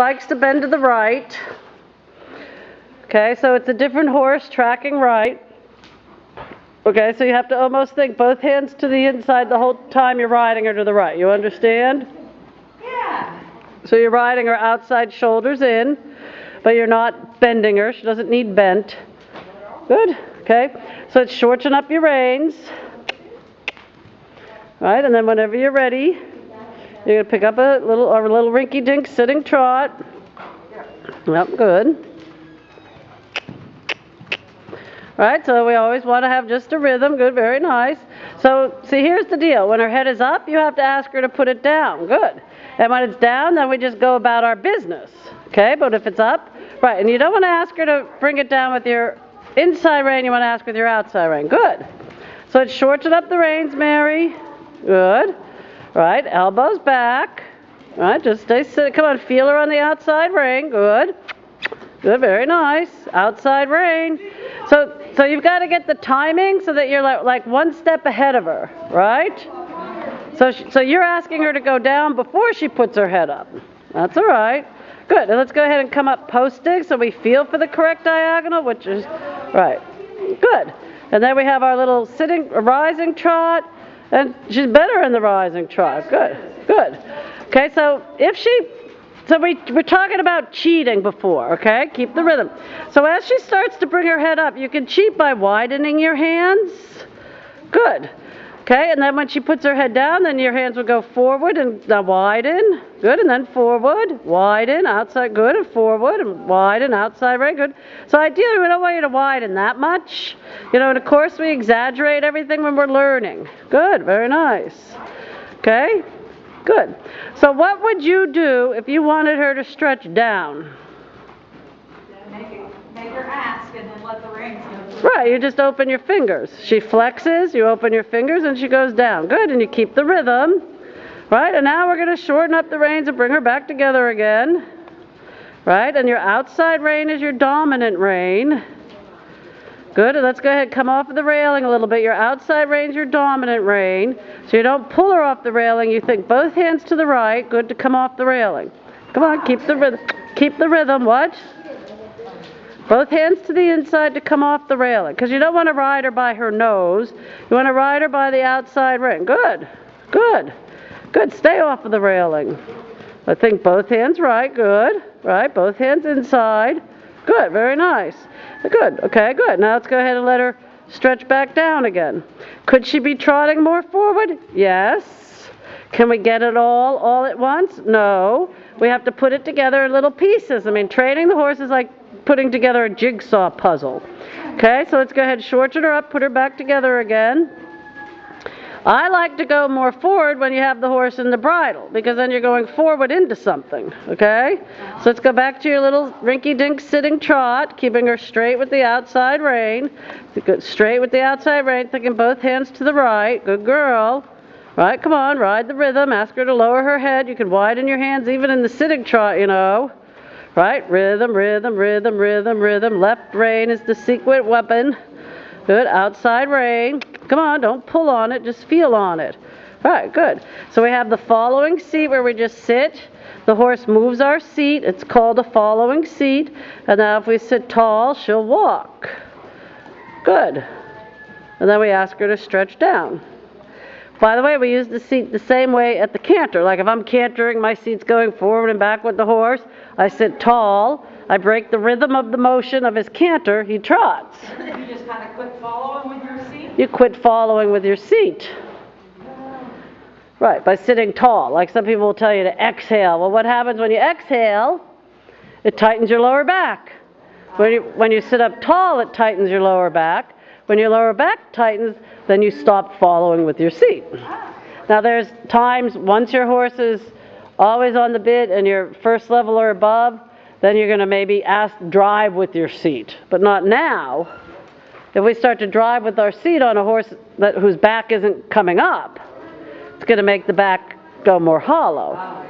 likes to bend to the right. Okay, so it's a different horse tracking right. Okay, so you have to almost think both hands to the inside the whole time you're riding her to the right. You understand? Yeah. So you're riding her outside shoulders in, but you're not bending her. She doesn't need bent. Good. Okay, so it's shorten up your reins. Right, and then whenever you're ready, you're going to pick up a little rinky-dink sitting trot. Yep, good. Right, so we always want to have just a rhythm. Good, very nice. So, see, here's the deal. When her head is up, you have to ask her to put it down. Good. And when it's down, then we just go about our business. Okay, but if it's up, right, and you don't want to ask her to bring it down with your inside rein, you want to ask with your outside rein. Good. So it's shorten up the reins, Mary. Good. Right, elbows back. Right, just stay sit. Come on, feel her on the outside rein. Good. Good, very nice. Outside rein. So you've got to get the timing so that you're like one step ahead of her, right? So you're asking her to go down before she puts her head up. That's all right. Good. Now let's go ahead and come up posting so we feel for the correct diagonal, which is right. Good. And then we have our little rising trot, and she's better in the rising trot. Good. Good. Okay, so we're talking about cheating before, okay? Keep the rhythm. So as she starts to bring her head up, you can cheat by widening your hands. Good. Okay, and then when she puts her head down, then your hands will go forward and now widen. Good, and then forward, widen, outside, good, and forward, and widen, outside, right, good. So ideally, we don't want you to widen that much. You know, and of course, we exaggerate everything when we're learning. Good, very nice. Okay? Good. So what would you do if you wanted her to stretch down? Make her ask and then let the reins go. Right, you just open your fingers. She flexes, you open your fingers, and she goes down. Good, and you keep the rhythm. Right, and now we're going to shorten up the reins and bring her back together again. Right, and your outside rein is your dominant rein. Good, and let's go ahead and come off of the railing a little bit. Your outside rein is your dominant rein. So you don't pull her off the railing. You think both hands to the right. Good to come off the railing. Come on, keep the rhythm. Keep the rhythm. What? Both hands to the inside to come off the railing. Because you don't want to ride her by her nose. You want to ride her by the outside rein. Good. Good. Good. Stay off of the railing. I think both hands right. Good. Right. Both hands inside. Good. Very nice. Good. Okay, good. Now let's go ahead and let her stretch back down again. Could she be trotting more forward? Yes. Can we get it all at once? No. We have to put it together in little pieces. I mean, training the horse is like putting together a jigsaw puzzle. Okay, so let's go ahead and shorten her up, put her back together again. I like to go more forward when you have the horse in the bridle, because then you're going forward into something, okay? So let's go back to your little rinky-dink sitting trot, keeping her straight with the outside rein. Straight with the outside rein, thinking both hands to the right. Good girl. Right, come on, ride the rhythm. Ask her to lower her head. You can widen your hands even in the sitting trot, you know. Right, rhythm, rhythm, rhythm, rhythm, rhythm. Left rein is the sequent weapon. Good, outside rein. Come on, don't pull on it, just feel on it. All right, good. So we have the following seat where we just sit. The horse moves our seat. It's called a following seat. And now if we sit tall, she'll walk. Good. And then we ask her to stretch down. By the way, we use the seat the same way at the canter. Like if I'm cantering, my seat's going forward and back with the horse. I sit tall. I break the rhythm of the motion of his canter. He trots. You just kind of quit following with your seat? You quit following with your seat. Right, by sitting tall. Like some people will tell you to exhale. Well, what happens when you exhale? It tightens your lower back. When you sit up tall, it tightens your lower back. When your lower back tightens, then you stop following with your seat. Now there's times, once your horse is always on the bit and you're first level or above, then you're going to maybe drive with your seat. But not now. If we start to drive with our seat on a horse whose back isn't coming up, it's going to make the back go more hollow.